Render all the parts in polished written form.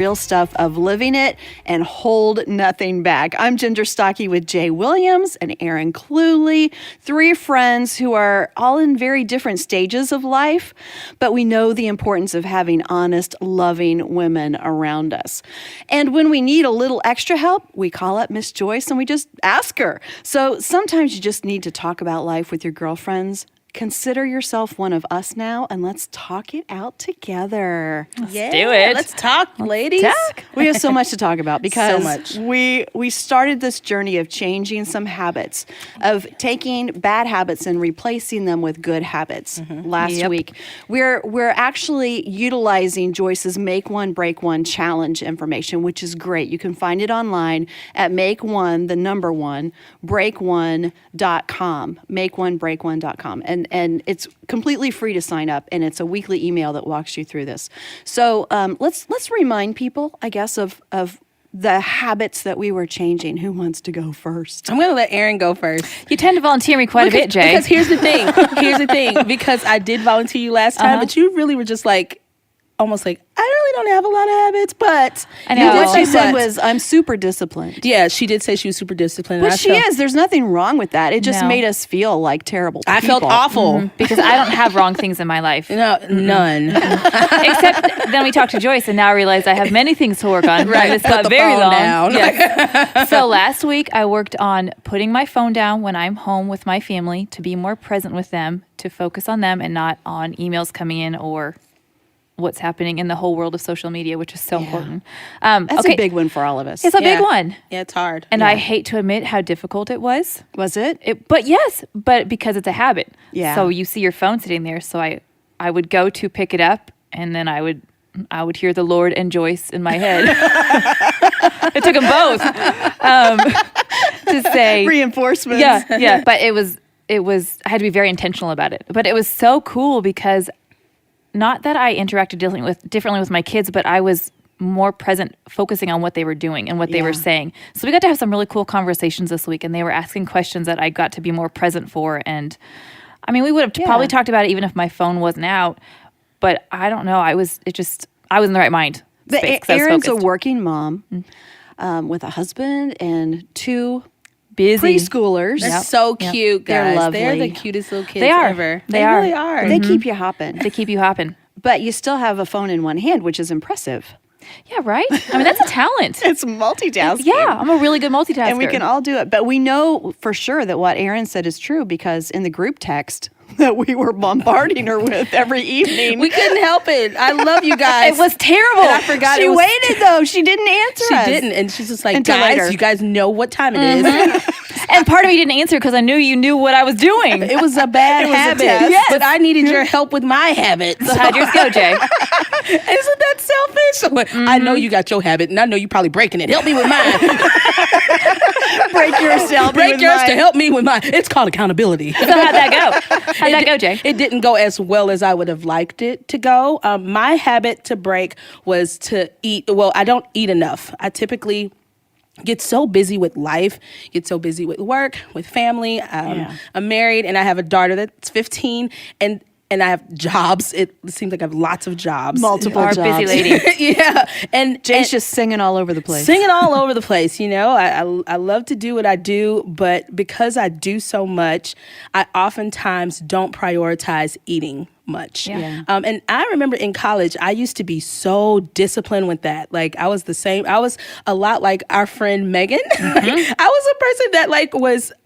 real stuff of living it and hold nothing back. I'm Ginger Stocky with Jay Williams and Aaron Cluley, three friends who are all in very different stages of life, but we know the importance of having honest, loving women around us. And when we need a little extra help, we call up Miss Joyce and we just ask her. So sometimes you just need to talk about life with your girlfriends. Consider yourself one of us now, and let's talk it out together. Let's do it. Let's talk, ladies. We have so much to talk about because So much. we started this journey of changing some habits, of taking bad habits and replacing them with good habits last week. We're actually utilizing Joyce's Make One, Break One challenge information, which is great. You can find it online at breakonebreak1.com, makeonebreak1.com. And it's completely free to sign up, and it's a weekly email that walks you through this. So let's remind people, I guess, of the habits that we were changing. Who wants to go first? I'm going to let Aaron go first. You tend to volunteer me quite a bit, Jay. Because here's the thing. Because I did volunteer you last time, but you really were just like, almost like, I really don't have a lot of habits, but I know. What she said was, I'm super disciplined. Yeah, she did say she was super disciplined. But she is. There's nothing wrong with that. It just made us feel like terrible people. I felt awful. Because I don't have wrong things in my life. No, none. Except then we talked to Joyce, and now I realize I have many things to work on. Right. This Put got the very phone long. down. Yes. So last week I worked on putting my phone down when I'm home with my family to be more present with them, to focus on them and not on emails coming in or what's happening in the whole world of social media, which is so important. That's a big one for all of us. It's a big one. Yeah, it's hard. And I hate to admit how difficult it was. Was it? But because it's a habit. Yeah. So you see your phone sitting there. So I would go to pick it up, and then I would hear the Lord and Joyce in my head. It took them both to say Reinforcements. Yeah. But it was I had to be very intentional about it. But it was so cool because not that I interacted differently with my kids, but I was more present, focusing on what they were doing and what they were saying. So we got to have some really cool conversations this week, and they were asking questions that I got to be more present for. And I mean, we would have probably talked about it even if my phone wasn't out, but I don't know. I was in the right mind. Erin's a working mom with a husband and two busy preschoolers. They're so cute, guys. They're lovely. They're the cutest little kids They are. ever. They really are. They keep you hopping. They keep you hopping. But you still have a phone in one hand, which is impressive. Yeah, right? I mean, that's a talent. It's multitasking. Yeah, I'm a really good multitasker. And we can all do it. But we know for sure that what Erin said is true because in the group text that we were bombarding her with every evening. We couldn't help it. I love you guys. It was terrible. And I forgot She waited, though. She didn't answer She us. didn't. And she's just like, Until guys, later. you guys know what time it is. And part of me didn't answer because I knew you knew what I was doing. It was a bad habit. test. But I needed your help with my habit. So how'd yours go, Jay? Isn't that selfish? I know you got your habit, and I know you probably breaking it. Help me with mine. Break yours to help me Break with yours mine. to help me with mine. It's called accountability. So how'd that go? How'd that go, Jay? It didn't go as well as I would have liked it to go. My habit to break was to eat. Well, I don't eat enough. I typically get so busy with life, get so busy with work, with family. I'm married and I have a daughter that's 15 and I have jobs. It seems like I have lots of jobs. Multiple Our jobs. busy lady. Yeah. And Jay's just singing all over the place. Singing all over the place, you know. I love to do what I do, but because I do so much, I oftentimes don't prioritize eating much. Yeah. And I remember in college, I used to be so disciplined with that. Like I was the same. I was a lot like our friend Megan. I was a person that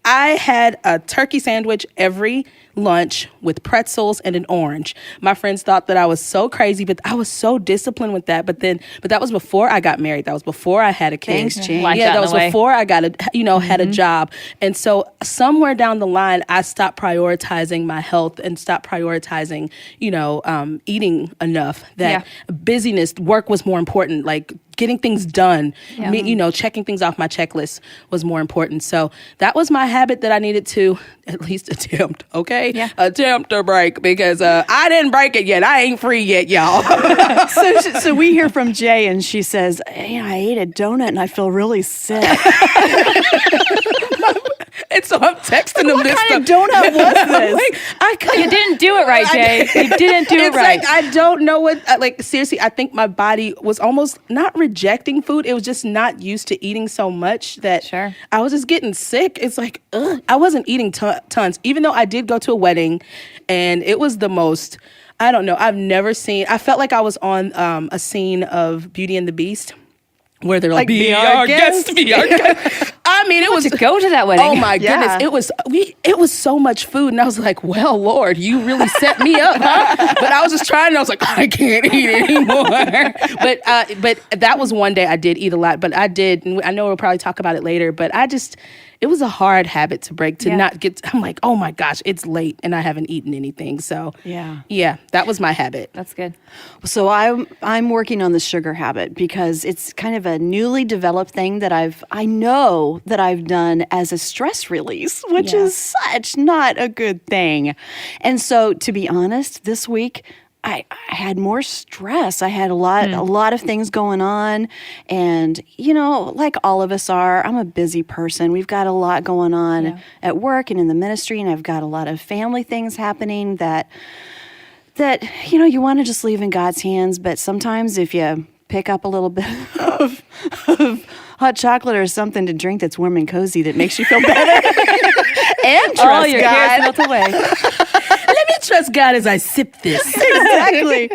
I had a turkey sandwich every lunch with pretzels and an orange. My friends thought that I was so crazy, but I was so disciplined with that. But that was before I got married. That was before I had a kid. Things change. Life Yeah, got that in was the way. before I got had a job. And so somewhere down the line, I stopped prioritizing my health and stopped prioritizing, eating enough. That busyness, work was more important. Like getting things done, checking things off my checklist was more important. So that was my habit that I needed to at least attempt, okay? Yeah. Attempt to break because I didn't break it yet. I ain't free yet, y'all. So we hear from Jay, and she says, I ate a donut, and I feel really sick. And so I'm texting them What this kind of stuff. donut was this? You didn't do it right, Jay. You didn't do it It's right. like, I don't know what, seriously, I think my body was almost not rejecting food. It was just not used to eating so much that Sure. I was just getting sick. It's like, ugh. I wasn't eating tons, even though I did go to a wedding and it was the most, I don't know, I felt like I was on a scene of Beauty and the Beast where they're like, be our guest, be our guest. I mean, it was to go to that wedding. Oh my Yeah. goodness, it was so much food, and I was like, "Well, Lord, you really set me up, huh?" But I was just trying, and I was like, "I can't eat anymore." But that was one day I did eat a lot, but I did. And I know we'll probably talk about it later, but it was a hard habit to break to not get. I'm like, oh my gosh, it's late, and I haven't eaten anything. So yeah, that was my habit. That's good. So I'm working on the sugar habit because it's kind of a newly developed thing that I know that I've done as a stress release, which is such not a good thing. And so, to be honest, this week I had more stress. I had a lot of things going on, and like all of us are, I'm a busy person. We've got a lot going on at work and in the ministry, and I've got a lot of family things happening that you want to just leave in God's hands. But sometimes if you pick up a little bit of hot chocolate or something to drink that's warm and cozy that makes you feel better and trust All your cares God. melt away. Let me trust God as I sip this. Exactly.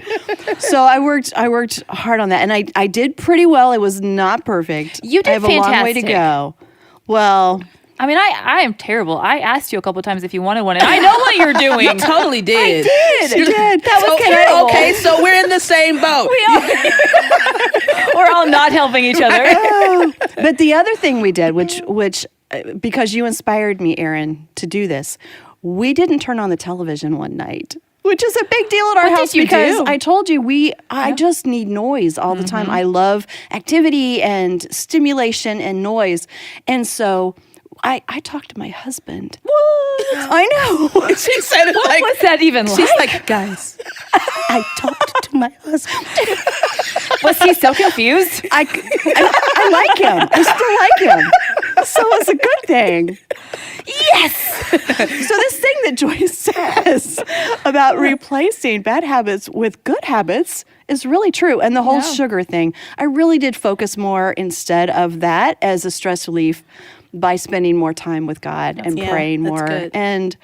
So I worked hard on that, and I did pretty well. It was not perfect. You did I have a long way to fantastic. go. Well, I mean, I am terrible. I asked you a couple times if you wanted one, and I know what you're doing. You totally did. I did. That was Okay, terrible. okay, so we're in the same boat. We're all not helping each other. But the other thing we did, which because you inspired me, Aaron, to do this, we didn't turn on the television one night, which is a big deal at our What house did you because do? I told you I just need noise all the time. I love activity and stimulation and noise, and so I talked to my husband. What? I know. She said it What like, was that even she's like? like, guys, I talked to my husband. Was he so confused? I like him. I still like him. So it's a good thing. Yes. So this thing that Joyce says about replacing bad habits with good habits is really true. And the whole sugar thing, I really did focus more instead of that as a stress relief by spending more time with God and praying that's more. good. And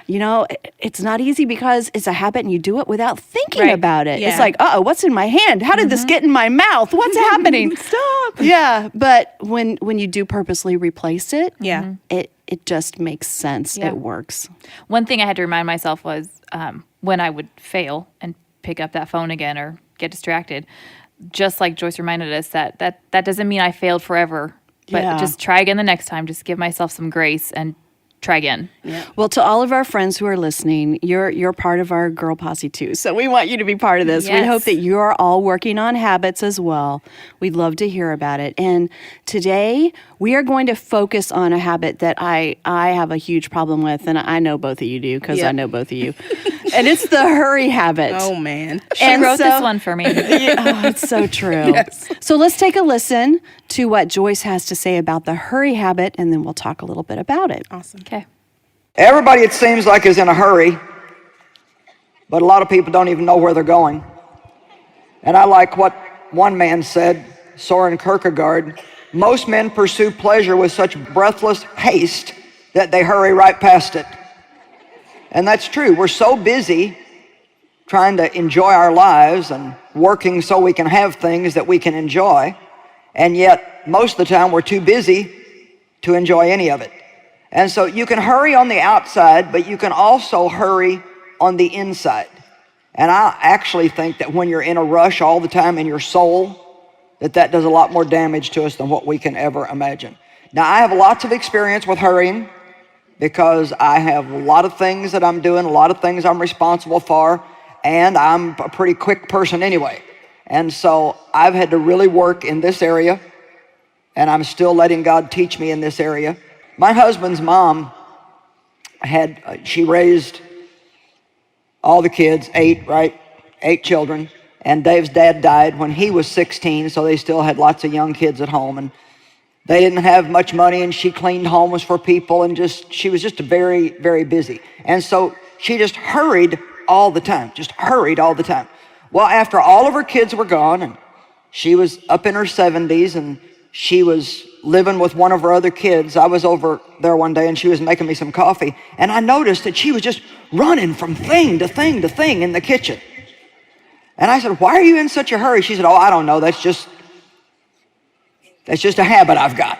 it's not easy because it's a habit and you do it without thinking about it. Yeah. It's like, what's in my hand? How did this get in my mouth? What's happening? Stop. Yeah. But when you do purposely replace it, it just makes sense. Yeah. It works. One thing I had to remind myself was when I would fail and pick up that phone again or get distracted, just like Joyce reminded us that doesn't mean I failed forever, but just try again the next time. Just give myself some grace and try again. Yeah. Well, to all of our friends who are listening, you're part of our girl posse too. So we want you to be part of this. We Yes. hope that you're all working on habits as well. We'd love to hear about it. And today we are going to focus on a habit that I have a huge problem with, and I know both of you do because I know both of you. And it's the hurry habit. Oh, man. She wrote this one for me. It's so true. Yes. So let's take a listen to what Joyce has to say about the hurry habit, and then we'll talk a little bit about it. Awesome. Okay. Everybody, it seems like, is in a hurry, but a lot of people don't even know where they're going. And I like what one man said, Soren Kierkegaard, most men pursue pleasure with such breathless haste that they hurry right past it. And that's true. We're so busy trying to enjoy our lives and working so we can have things that we can enjoy, and yet most of the time we're too busy to enjoy any of it. And so you can hurry on the outside, but you can also hurry on the inside. And I actually think that when you're in a rush all the time in your soul, that does a lot more damage to us than what we can ever imagine. Now, I have lots of experience with hurrying because I have a lot of things that I'm doing, a lot of things I'm responsible for, and I'm a pretty quick person anyway. And so I've had to really work in this area, and I'm still letting God teach me in this area. My husband's mom she raised all the kids, 8 children, and Dave's dad died when he was 16, so they still had lots of young kids at home. They didn't have much money, and she cleaned homes for people, and she was just very, very busy. And so she just hurried all the time, Well, after all of her kids were gone, and she was up in her 70s, and she was living with one of her other kids, I was over there one day, and she was making me some coffee, and I noticed that she was just running from thing to thing to thing in the kitchen. And I said, "Why are you in such a hurry?" She said, "Oh, I don't know, that's just a habit I've got."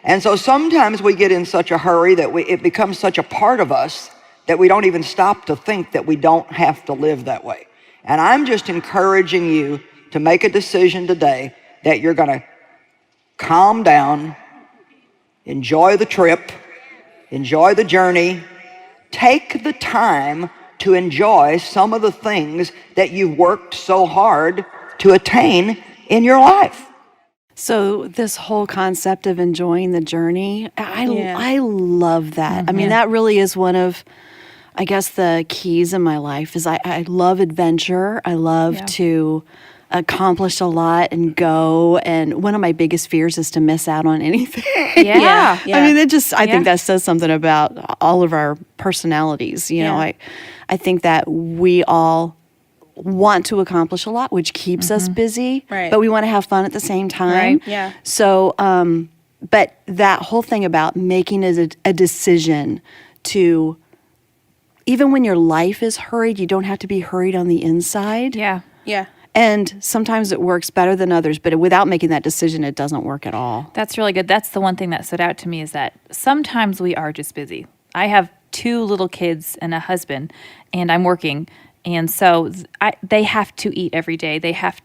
And so sometimes we get in such a hurry that it becomes such a part of us that we don't even stop to think that we don't have to live that way. And I'm just encouraging you to make a decision today that you're going to calm down, enjoy the trip, enjoy the journey, take the time to enjoy some of the things that you've worked so hard to attain in your life. So this whole concept of enjoying the journey, I love that. I mean, that really is one of, I guess, the keys in my life is I love adventure. I love to accomplish a lot and go. And one of my biggest fears is to miss out on anything. Yeah. I mean, I think that says something about all of our personalities. You know, I think that we all want to accomplish a lot, which keeps us busy, but we want to have fun at the same time. Right. Yeah. So, but that whole thing about making a decision to, even when your life is hurried, you don't have to be hurried on the inside. Yeah. Yeah. And sometimes it works better than others, but without making that decision, it doesn't work at all. That's really good. That's the one thing that stood out to me is that sometimes we are just busy. I have 2 little kids and a husband, and I'm working. And so they have to eat every day. I have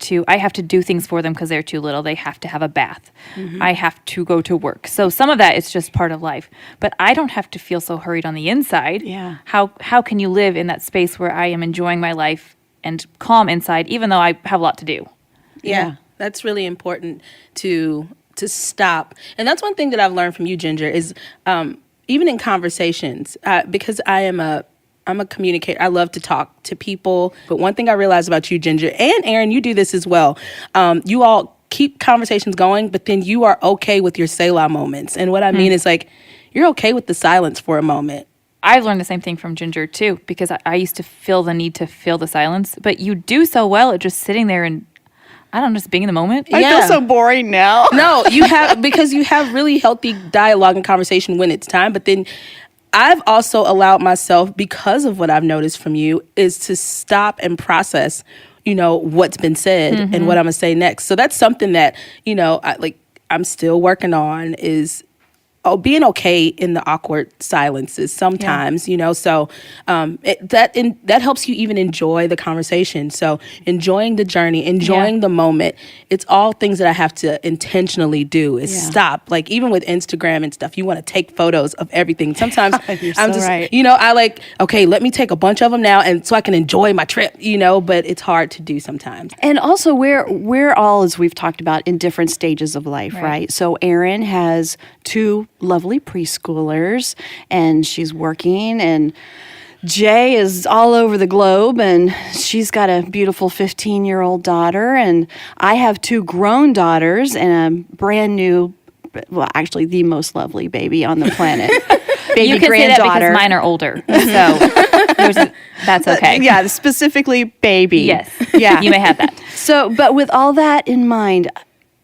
to do things for them because they're too little. They have to have a bath. I have to go to work. So some of that is just part of life. But I don't have to feel so hurried on the inside. Yeah. How can you live in that space where I am enjoying my life and calm inside, even though I have a lot to do? Yeah. That's really important to stop. And that's one thing that I've learned from you, Ginger, is even in conversations, because I'm a communicator. I love to talk to people. But one thing I realized about you, Ginger, and Aaron, you do this as well. You all keep conversations going, but then you are okay with your Selah moments. And what I mean is like, you're okay with the silence for a moment. I've learned the same thing from Ginger, too, because I used to feel the need to fill the silence. But you do so well at just sitting there and, I don't know, just being in the moment. I feel so boring now. No, because you have really healthy dialogue and conversation when it's time. But then I've also allowed myself, because of what I've noticed from you, is to stop and process, what's been said and what I'm going to say next. So that's something that, I'm still working on is being okay in the awkward silences sometimes, so that helps you even enjoy the conversation. So enjoying the journey, enjoying the moment, it's all things that I have to intentionally do is stop. Like even with Instagram and stuff, you want to take photos of everything. Sometimes I'm just, I okay, let me take a bunch of them now and so I can enjoy my trip, but it's hard to do sometimes. And also we're all, as we've talked about, in different stages of life, right? So Erin has 2 lovely preschoolers and she's working, and Jay is all over the globe and she's got a beautiful 15-year-old daughter, and I have 2 grown daughters and a brand new, well, actually the most lovely baby on the planet. Baby you can granddaughter. Say that because mine are older, so that's okay. Yeah, specifically baby. Yes, yeah, you may have that. So, but with all that in mind,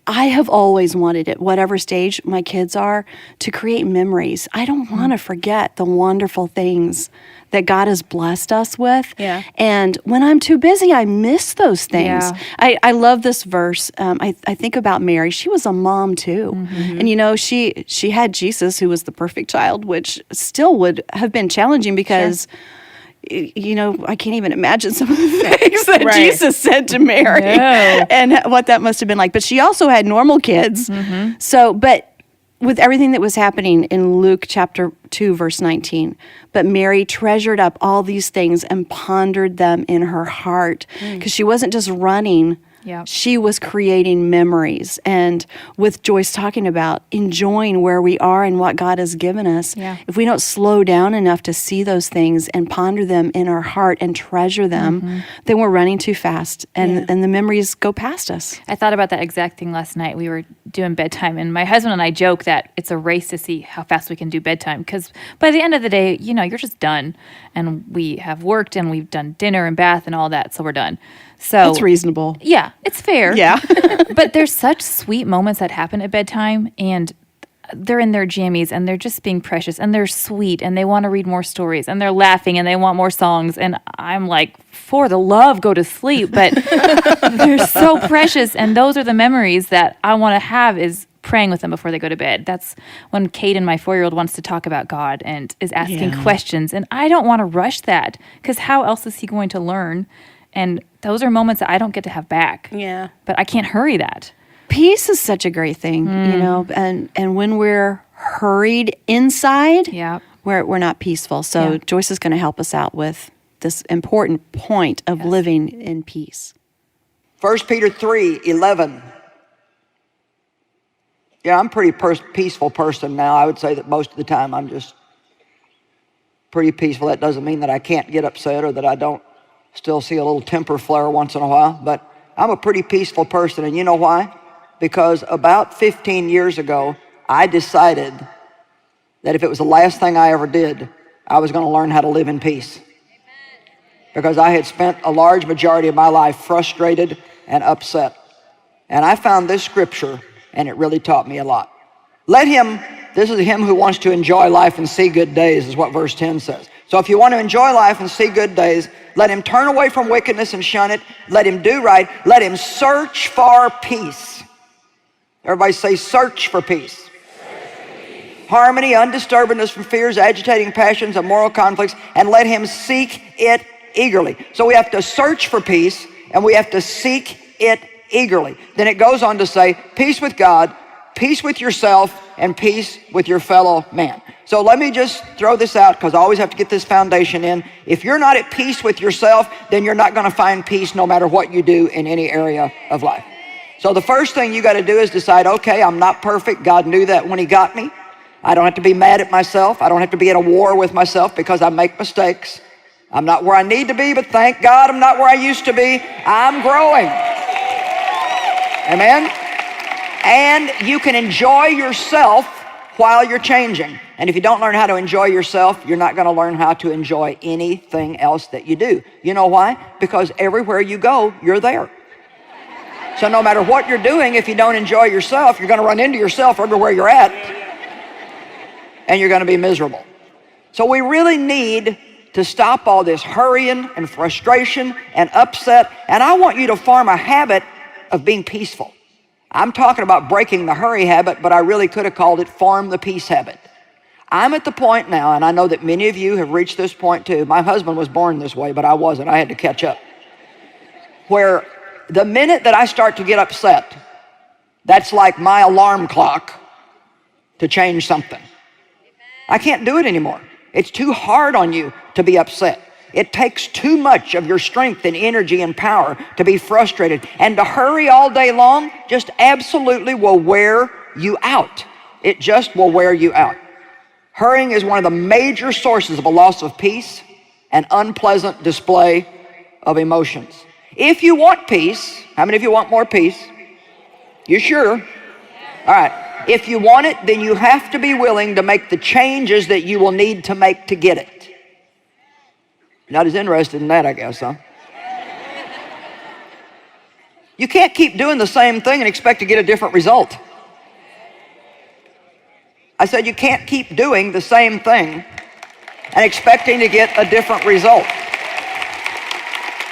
I have always wanted, at whatever stage my kids are, to create memories. I don't want to forget the wonderful things that God has blessed us with. Yeah. And when I'm too busy, I miss those things. Yeah. I love this verse. I think about Mary. She was a mom too. And she had Jesus, who was the perfect child, which still would have been challenging because I can't even imagine some of the things that Jesus said to Mary and what that must have been like. But she also had normal kids. So, but with everything that was happening in Luke chapter 2, verse 19, but Mary treasured up all these things and pondered them in her heart, because she wasn't just running Yeah. She was creating memories. And with Joyce talking about enjoying where we are and what God has given us, Yeah. if we don't slow down enough to see those things and ponder them in our heart and treasure them, then we're running too fast and the memories go past us. I thought about that exact thing last night. We were doing bedtime, and my husband and I joke that it's a race to see how fast we can do bedtime, because by the end of the day, you're just done. And we have worked, and we've done dinner and bath and all that, so we're done. So That's reasonable. Yeah, it's fair. Yeah. But there's such sweet moments that happen at bedtime, and they're in their jammies, and they're just being precious, and they're sweet, and they want to read more stories, and they're laughing, and they want more songs. And I'm like, for the love, go to sleep. But they're so precious, and those are the memories that I want to have, is praying with them before they go to bed. That's when Kate, and my 4-year-old, wants to talk about God and is asking questions. And I don't want to rush that, because how else is he going to learn? And those are moments that I don't get to have back. Yeah. But I can't hurry that. Peace is such a great thing, and when we're hurried inside, Yeah. we're not peaceful. So Yeah. Joyce is going to help us out with this important point of living in peace. 1 Peter 3:11. Yeah, I'm a pretty peaceful person now. I would say that most of the time I'm just pretty peaceful. That doesn't mean that I can't get upset or that I don't still see a little temper flare once in a while, but I'm a pretty peaceful person. And you know why? Because about 15 years ago, I decided that if it was the last thing I ever did, I was going to learn how to live in peace. Because I had spent a large majority of my life frustrated and upset. And I found this scripture, and it really taught me a lot. This is him who wants to enjoy life and see good days, is what verse 10 says. So if you want to enjoy life and see good days, let him turn away from wickedness and shun it. Let him do right. Let him search for peace. Everybody say, search for peace. Harmony, undisturbedness from fears, agitating passions, and moral conflicts, and let him seek it eagerly. So we have to search for peace, and we have to seek it eagerly. Then it goes on to say, peace with God, peace with yourself, and peace with your fellow man. So let me just throw this out, because I always have to get this foundation in. If you're not at peace with yourself, then you're not going to find peace no matter what you do in any area of life. So the first thing you got to do is decide, okay, I'm not perfect. God knew that when he got me. I don't have to be mad at myself. I don't have to be in a war with myself because I make mistakes. I'm not where I need to be, but thank God I'm not where I used to be. I'm growing. Amen? And you can enjoy yourself while you're changing. And if you don't learn how to enjoy yourself, you're not going to learn how to enjoy anything else that you do. You know why? Because everywhere you go, you're there. So no matter what you're doing, if you don't enjoy yourself, you're going to run into yourself everywhere you're at, and you're going to be miserable. So we really need to stop all this hurrying and frustration and upset. And I want you to form a habit of being peaceful. I'm talking about breaking the hurry habit, but I really could have called it form the peace habit. I'm at the point now, and I know that many of you have reached this point too. My husband was born this way, but I wasn't. I had to catch up. Where the minute that I start to get upset, that's like my alarm clock to change something. I can't do it anymore. It's too hard on you to be upset. It takes too much of your strength and energy and power to be frustrated. And to hurry all day long just absolutely will wear you out. It just will wear you out. Hurrying is one of the major sources of a loss of peace and unpleasant display of emotions. If you want peace, how many of you want more peace? You sure? All right. If you want it, then you have to be willing to make the changes that you will need to make to get it. You're not as interested in that, I guess, huh? You can't keep doing the same thing and expect to get a different result. I said you can't keep doing the same thing and expecting to get a different result.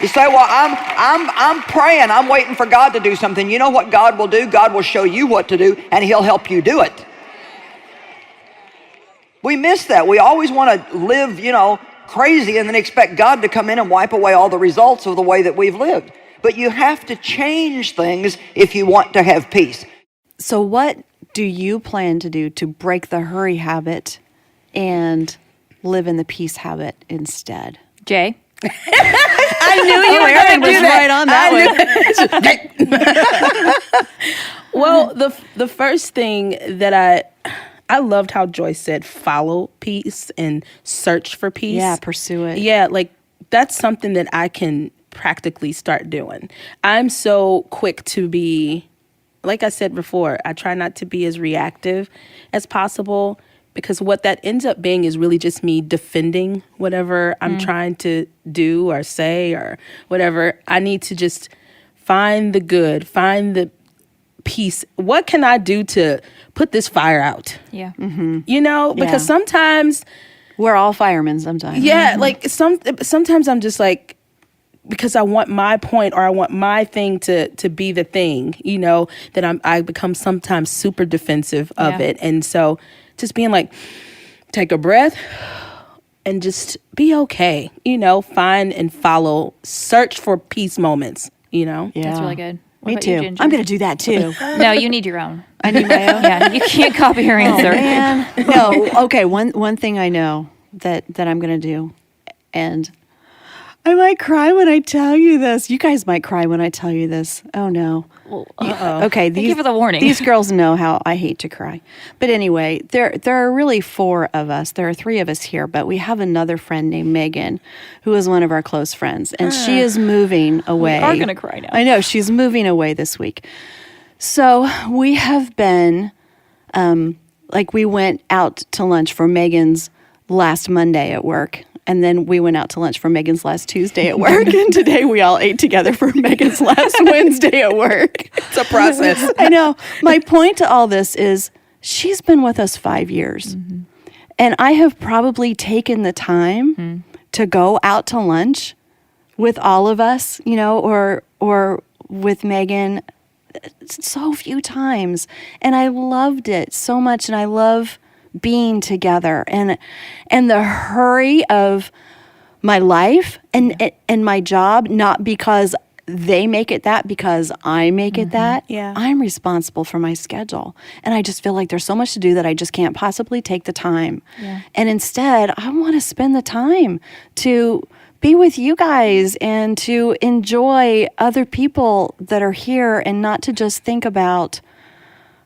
You say, well, I'm praying, I'm waiting for God to do something. You know what God will do? God will show you what to do, and he'll help you do it. We miss that. We always want to live, crazy and then expect God to come in and wipe away all the results of the way that we've lived. But you have to change things if you want to have peace. So what do you plan to do to break the hurry habit and live in the peace habit instead? Jay? I knew you were Aaron going to was do that. right on that one. Well, the first thing that I loved how Joyce said, follow peace and search for peace. Yeah, pursue it. Yeah, like that's something that I can practically start doing. I'm so quick to be, like I said before, I try not to be as reactive as possible, because what that ends up being is really just me defending whatever I'm trying to do or say or whatever. I need to just find the good, find the peace. What can I do to put this fire out? Yeah. You know, because Yeah. sometimes, We're all firemen sometimes. yeah, like sometimes I'm just like, because I want my point or I want my thing to be the thing, you know, that I become sometimes super defensive of Yeah. it. And so just being like, take a breath and just be okay, you know, find and follow, search for peace moments, you know? Yeah. That's really good. What Me about you, too. Ginger? I'm going to do that too. No, you need your own. I need my own. Yeah, you can't copy her answer. Man. No, okay. One thing I know that I'm going to do, and I might cry when I tell you this. You guys might cry when I tell you this. Oh no. Well, Okay. Thank you for the warning. These girls know how I hate to cry. But anyway, there are really 4 of us. There are 3 of us here, but we have another friend named Megan, who is one of our close friends, and she is moving away. We are gonna cry now. I know, she's moving away this week. So we have been, we went out to lunch for Megan's last Monday at work. And then we went out to lunch for Megan's last Tuesday at work. And today we all ate together for Megan's last Wednesday at work. It's a process. I know. My point to all this is she's been with us 5 years. Mm-hmm. And I have probably taken the time to go out to lunch with all of us, you know, or with Megan so few times. And I loved it so much. And I love being together, and the hurry of my life and my job, not because they make it that, because I make it that. Yeah. I'm responsible for my schedule, and I just feel like there's so much to do that I just can't possibly take the time. Yeah. And instead, I want to spend the time to be with you guys and to enjoy other people that are here, and not to just think about,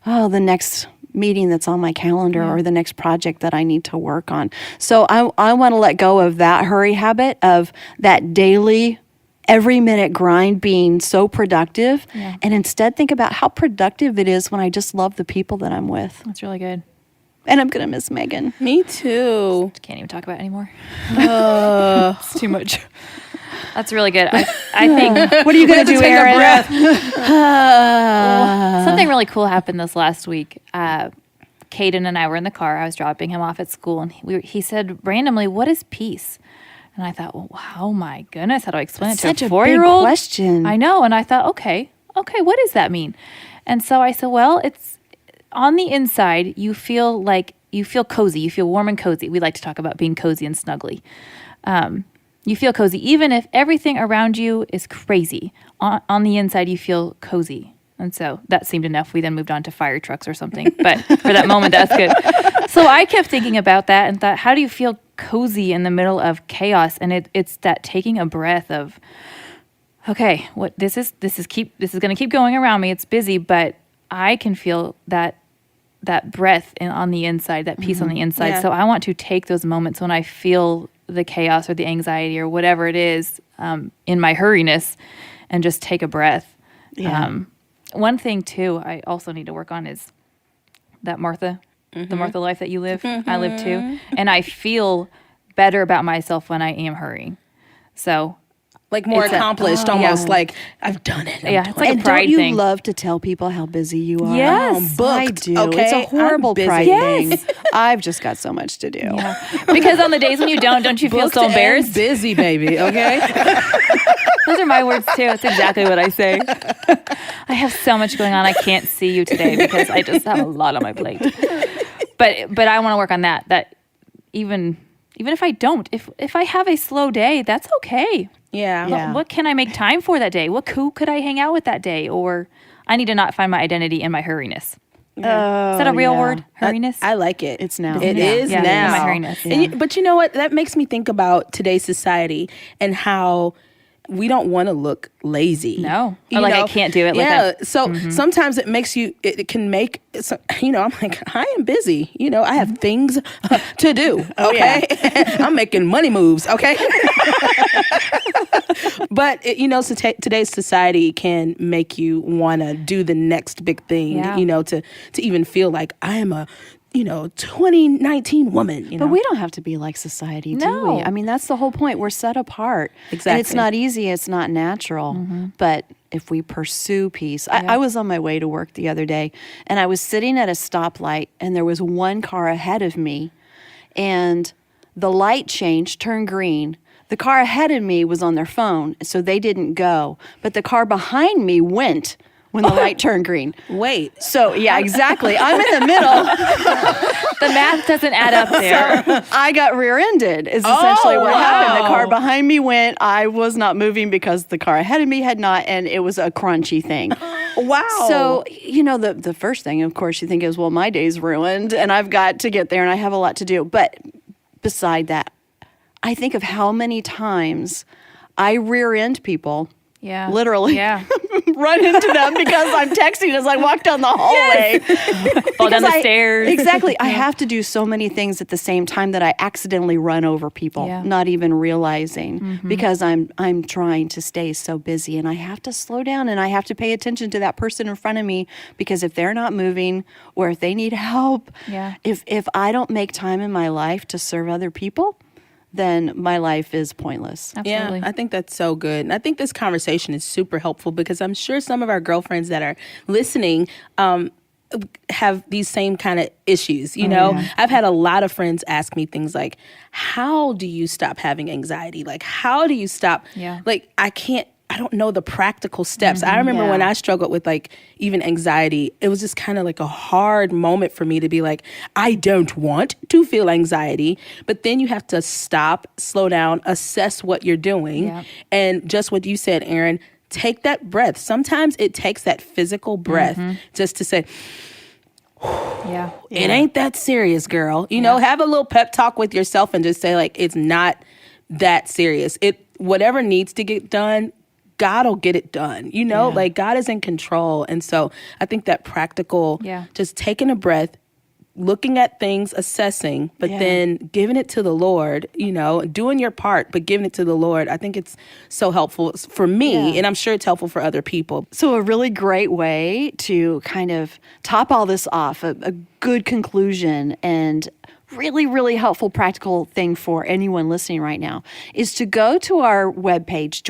the next meeting that's on my calendar or the next project that I need to work on. So I want to let go of that hurry habit, of that daily, every minute grind being so productive, and instead think about how productive it is when I just love the people that I'm with. That's really good. And I'm going to miss Megan. Me too. Can't even talk about it anymore. It's too much. That's really good. I think What are you going to do, take a Aaron? breath. something really cool happened this last week. Caden and I were in the car. I was dropping him off at school, and he said randomly, "What is peace?" And I thought, well, oh my goodness, how do I explain That's it such to a a big 4-year-old? question. I know. And I thought, okay, what does that mean? And so I said, well, it's on the inside, you feel cozy. You feel warm and cozy. We like to talk about being cozy and snuggly. You feel cozy, even if everything around you is crazy. On the inside, you feel cozy. And so that seemed enough. We then moved on to fire trucks or something. But for that moment, that's good. So I kept thinking about that and thought, how do you feel cozy in the middle of chaos? And it's that taking a breath of, okay, what this is going to keep going around me. It's busy, but I can feel that breath on the inside, that peace on the inside. Yeah. So I want to take those moments when I feel the chaos or the anxiety or whatever it is in my hurriness, and just take a breath. Yeah. One thing too, I also need to work on is that Martha, the Martha life that you live. I live too, and I feel better about myself when I am hurrying. So Like more It's accomplished, almost like I've done it. I'm Yeah, doing it's like it. a And pride don't you thing. love to tell people how busy you are? Yes. Booked, I do. okay? It's a horrible I'm busy. pride Yes. thing. I've just got so much to do. because on the days when you don't you feel Booked so and embarrassed? busy, baby. Okay. Those are my words too. It's exactly what I say. I have so much going on. I can't see you today because I just have a lot on my plate. But I want to work on that. That even if I don't, if I have a slow day, that's okay. Yeah. Yeah. What can I make time for that day? Who could I hang out with that day? Or I need to not find my identity in my hurriness. Is that a real word? Hurriness? I like it. It's now. It Yeah. is Yeah, now. my hurriness. And but you know what? That makes me think about today's society and how we don't want to look lazy. No. Or like I can't do it. Yeah. So sometimes it makes you, it can make, I'm like, I am busy. I have things to do. Okay. I'm making money moves. Okay. But, so today's society can make you want to do the next big thing, to even feel like I am a 2019 woman. But we don't have to be like society, do No. we? I mean, that's the whole point. We're set apart. Exactly. And it's not easy. It's not natural. But if we pursue peace. I was on my way to work the other day, and I was sitting at a stoplight, and there was one car ahead of me, and the light changed, turned green. The car ahead of me was on their phone, so they didn't go. But the car behind me went when the light turned green. Wait. So, yeah, exactly. I'm in the middle. The math doesn't add up there. I got rear-ended is essentially what happened. The wow. car behind me went. I was not moving because the car ahead of me had not, and it was a crunchy thing. Wow. So, the first thing, of course, you think is, well, my day's ruined, and I've got to get there, and I have a lot to do. But beside that, I think of how many times I rear-end people. Yeah. Literally. Yeah. Run into them because I'm texting as I walk down the hallway. Fall down Because the stairs. Exactly. I have to do so many things at the same time that I accidentally run over people, Yeah. not even realizing because I'm trying to stay so busy, and I have to slow down and I have to pay attention to that person in front of me, because if they're not moving or if they need help, Yeah. if I don't make time in my life to serve other people, then my life is pointless. Absolutely. Yeah, I think that's so good. And I think this conversation is super helpful because I'm sure some of our girlfriends that are listening have these same kind of issues. I've had a lot of friends ask me things like, how do you stop having anxiety? Like, how do you stop? Yeah. Like, I don't know the practical steps. I remember when I struggled with like even anxiety, it was just kind of like a hard moment for me to be like, I don't want to feel anxiety. But then you have to stop, slow down, assess what you're doing. Yeah. And just what you said, Aaron, take that breath. Sometimes it takes that physical breath just to say, Yeah. it ain't that serious, girl. Have a little pep talk with yourself and just say like, it's not that serious. Whatever needs to get done, God will get it done. Like God is in control. And so I think that practical, just taking a breath, looking at things, assessing, but then giving it to the Lord, doing your part, but giving it to the Lord. I think it's so helpful for me, and I'm sure it's helpful for other people. So a really great way to kind of top all this off, a good conclusion and really, really helpful practical thing for anyone listening right now is to go to our webpage,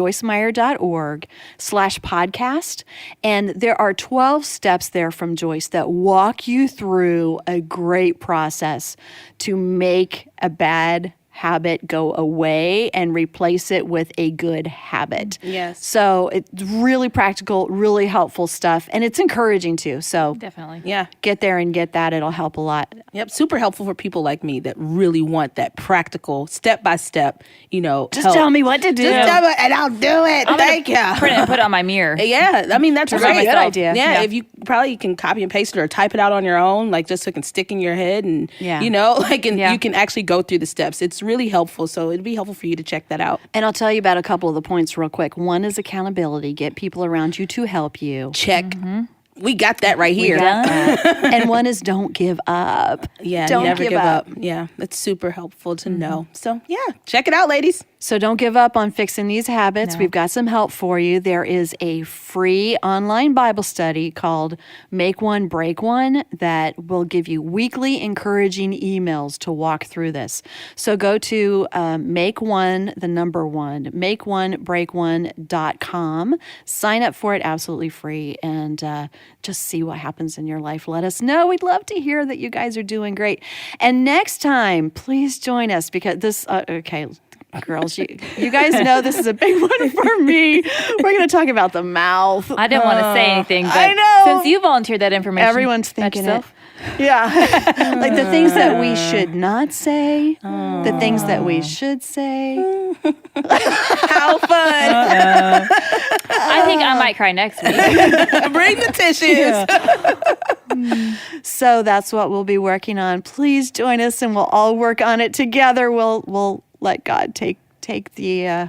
JoyceMeyer.org/podcast. And there are 12 steps there from Joyce that walk you through a great process to make a bad habit go away and replace it with a good habit. Yes. So it's really practical, really helpful stuff, and it's encouraging too. So Definitely. Yeah. get there and get that. It'll help a lot. Yep. Super helpful for people like me that really want that practical, step-by-step, Just help. tell me what to do. Just tell me and I'll do it. Thank you. Print it and put it on my mirror. Yeah, I mean, that's Turn great. on myself. Good idea. Yeah, if you probably can copy and paste it or type it out on your own, like just so it can stick in your head and, Yeah. you can actually go through the steps. It's really helpful. So it'd be helpful for you to check that out. And I'll tell you about a couple of the points real quick. One is accountability. Get people around you to help you. Check. We got that right here. And one is don't give up. Yeah, don't never give give up. up. Yeah, that's super helpful to know. So, yeah, check it out, ladies. So don't give up on fixing these habits. No. We've got some help for you. There is a free online Bible study called Make One, Break One that will give you weekly encouraging emails to walk through this. So go to makeonebreak1.com. Sign up for it absolutely free and just see what happens in your life. Let us know. We'd love to hear that you guys are doing great. And next time, please join us because this, girls, you guys know this is a big one for me. We're going to talk about the mouth. I didn't want to say anything, but I know. since you volunteered that information, Everyone's about thinking yourself, it. Yeah. Like the things that we should not say, the things that we should say. How fun. I think I might cry next week. Bring the tissues. So that's what we'll be working on. Please join us and we'll all work on it together. We'll let God take the